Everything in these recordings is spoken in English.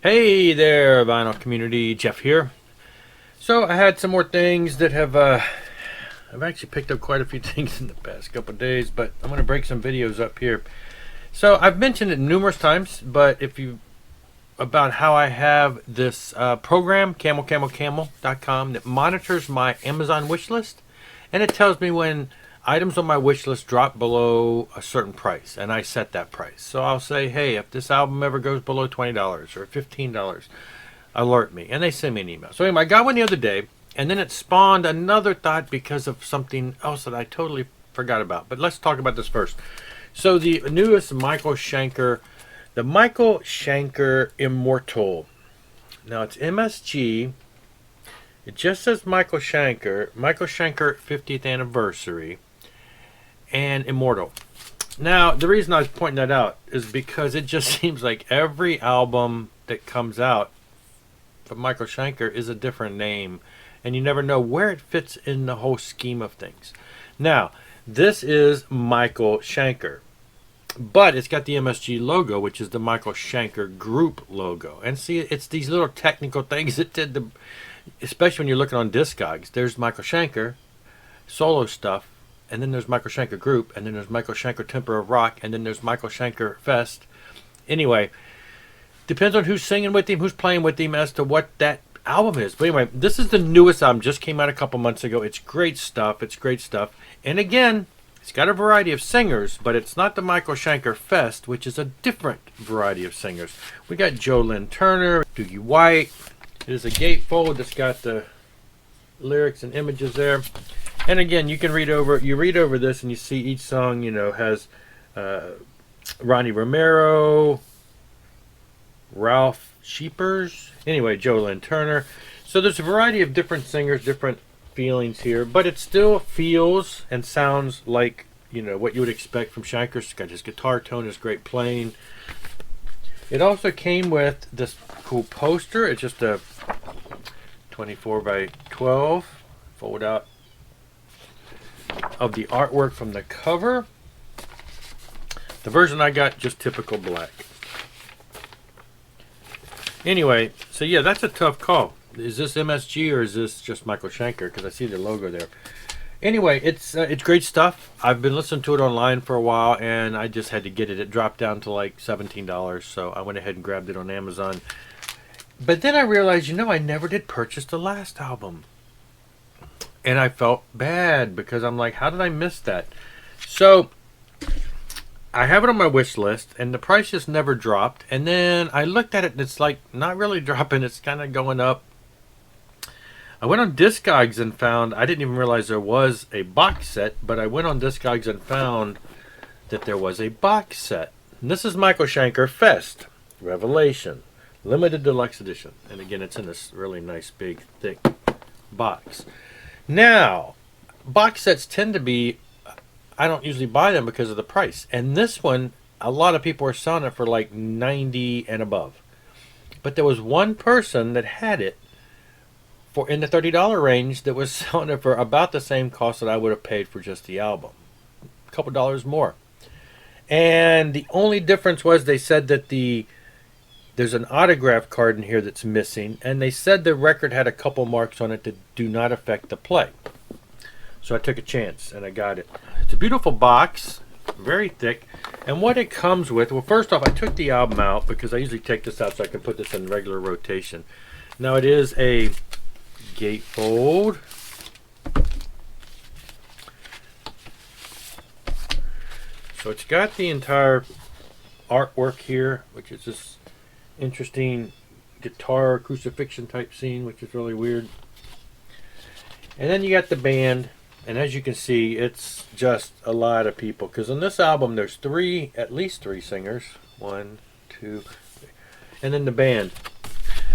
Hey there, vinyl community. Jeff here. So I had some more things that have I've actually picked up quite a few things in the past couple of days, but I'm going to break some videos up here. So I've mentioned it numerous times, but if you about how I have this program, camel.com, that monitors my Amazon wish list, and it tells me when items on my wish list drop below a certain price, and I set that price. So I'll say, hey, if this album ever goes below $20 or $15, alert me, and they send me an email. So anyway, I got one the other day, and then it spawned another thought because of something else that I totally forgot about. But let's talk about this first. So the newest Michael Schenker, the Michael Schenker Immortal. Now it's MSG. It just says Michael Schenker 50th anniversary, and Immortal. Now, the reason I was pointing that out is because it just seems like every album that comes out from Michael Schenker is a different name, and you never know where it fits in the whole scheme of things. Now, this is Michael Schenker, but it's got the MSG logo, which is the Michael Schenker Group logo. And see, it's these little technical things that did the, especially when you're looking on Discogs. There's Michael Schenker solo stuff, and then there's Michael Schenker Group, and then there's Michael Schenker Temper of Rock, and then there's Michael Schenker Fest. Anyway, depends on who's singing with him, who's playing with him, as to what that album is. But anyway, this is the newest album, just came out a couple months ago. It's great stuff. It's great stuff. And again, it's got a variety of singers, but it's not the Michael Schenker Fest, which is a different variety of singers. We got Jolynn Turner, Doogie White. It is a gatefold that's got the lyrics and images there. And again, you read over this and you see each song, has Ronnie Romero, Ralph Sheepers, anyway, Jolynn Turner. So there's a variety of different singers, different feelings here, but it still feels and sounds like, what you would expect from Schenker. It's got his guitar tone, his great playing. It also came with this cool poster. It's just a 24 by 12 fold out of the artwork from the cover. The version I got, just typical black. Anyway, so yeah, that's a tough call. Is this MSG or is this just Michael Schenker? Because I see the logo there. Anyway, it's great stuff. I've been listening to it online for a while, and I just had to get it. It dropped down to like $17, so I went ahead and grabbed it on Amazon. But then I realized, I never did purchase the last album. And I felt bad because I'm like, how did I miss that? So I have it on my wish list, and the price just never dropped. And then I looked at it, and it's like not really dropping. It's kind of going up. I went on Discogs and found, I didn't even realize there was a box set, but I went on Discogs and found that there was a box set. And this is Michael Schenker Fest Revelation Limited Deluxe Edition. And again, it's in this really nice, big, thick box. Now, box sets tend to be, I don't usually buy them because of the price. And this one, a lot of people are selling it for like $90 and above. But there was one person that had it for in the $30 range that was selling it for about the same cost that I would have paid for just the album. A couple dollars more. And the only difference was they said that there's an autograph card in here that's missing, and they said the record had a couple marks on it that do not affect the play. So I took a chance and I got it. It's a beautiful box, very thick. And what it comes with, well, first off, I took the album out because I usually take this out so I can put this in regular rotation. Now it is a gatefold. So it's got the entire artwork here, which is this interesting guitar crucifixion type scene, which is really weird. And then you got the band, and as you can see, it's just a lot of people, because on this album there's at least three singers. 1, 2, 3. And then the band.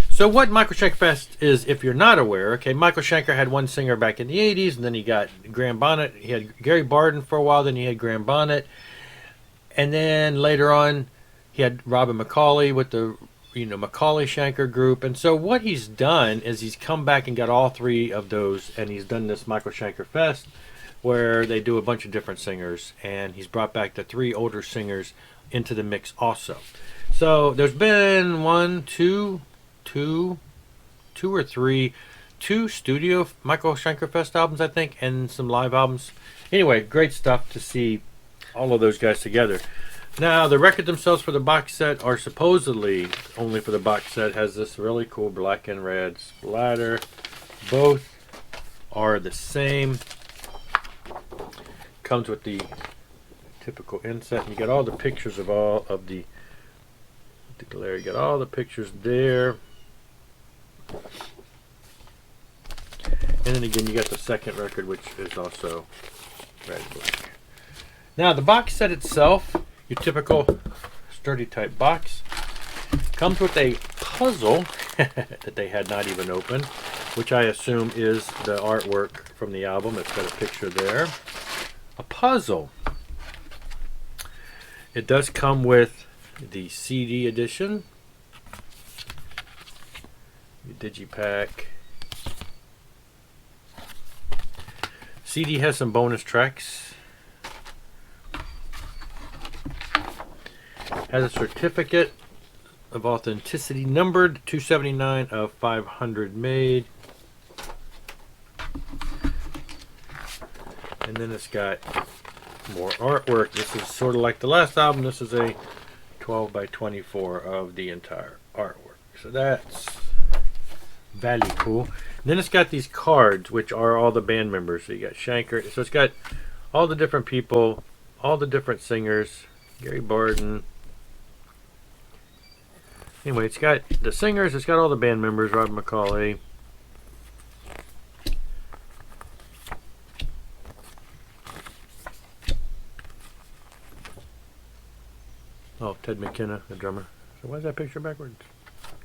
So what Michael Schenker Fest is, if you're not aware, okay, Michael Schenker had one singer back in the 80s, and then he got Graham Bonnet. He had Gary Barden for a while, then he had Graham Bonnet. And then later on, he had Robin McCauley with the McCauley Schenker Group. And so what he's done is he's come back and got all three of those, and he's done this Michael Schenker Fest where they do a bunch of different singers, and he's brought back the three older singers into the mix also. So there's been two or three, two studio Michael Schenker Fest albums, I think, and some live albums. Anyway, great stuff to see all of those guys together. Now, the records themselves for the box set are supposedly only for the box set. Has this really cool black and red splatter. Both are the same. Comes with the typical inset. And you got all the pictures of all of the glare. You got all the pictures there. And then again, you got the second record, which is also red and black. Now, the box set itself, your typical sturdy type box, comes with a puzzle that they had not even opened, which I assume is the artwork from the album. It's got a picture there. A puzzle. It does come with the CD edition, the digipack. CD has some bonus tracks. Has a certificate of authenticity numbered 279 of 500 made. And then it's got more artwork. This is sort of like the last album. This is a 12 by 24 of the entire artwork. So that's very cool. And then it's got these cards, which are all the band members. So you got Schenker. So it's got all the different people, all the different singers. Gary Barden. Anyway, it's got the singers. It's got all the band members. Rob McCauley. Oh, Ted McKenna, the drummer. So why is that picture backwards?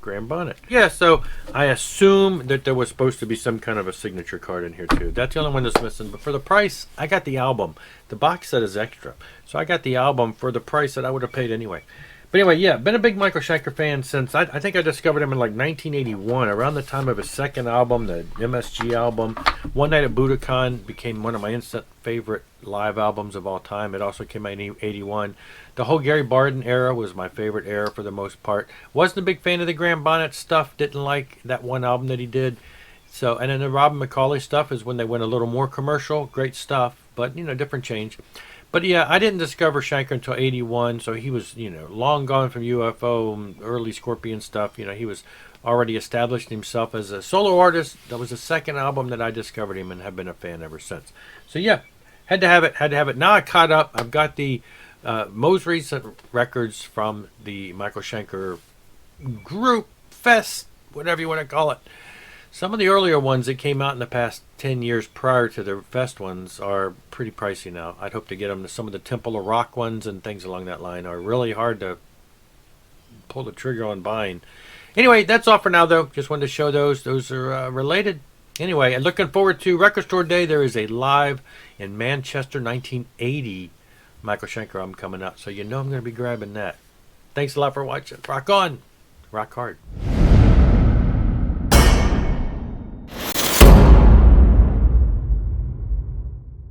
Graham Bonnet. Yeah, so I assume that there was supposed to be some kind of a signature card in here too. That's the only one that's missing. But for the price, I got the album. The box set is extra. So I got the album for the price that I would have paid anyway. But anyway, yeah, been a big Michael Schenker fan since, I think I discovered him in like 1981, around the time of his second album, the MSG album. One Night at Budokan became one of my instant favorite live albums of all time. It also came out in 81. The whole Gary Barden era was my favorite era for the most part. Wasn't a big fan of the Graham Bonnet stuff. Didn't like that one album that he did. So, and then the Robin McCauley stuff is when they went a little more commercial. Great stuff, but, you know, different change. But yeah, I didn't discover Schenker until 81, so he was, you know, long gone from UFO, early Scorpion stuff. You know, he was already established himself as a solo artist. That was the second album that I discovered him and have been a fan ever since. So yeah, had to have it. Now I caught up. I've got the most recent records from the Michael Schenker group, fest, whatever you want to call it. Some of the earlier ones that came out in the past 10 years prior to the Fest ones are pretty pricey now. I'd hope to get them. Some of the Temple of Rock ones and things along that line are really hard to pull the trigger on buying. Anyway, that's all for now, though. Just wanted to show those. Those are related. Anyway, and looking forward to Record Store Day. There is a live in Manchester 1980 Michael Schenker album coming out. So you know I'm going to be grabbing that. Thanks a lot for watching. Rock on. Rock hard.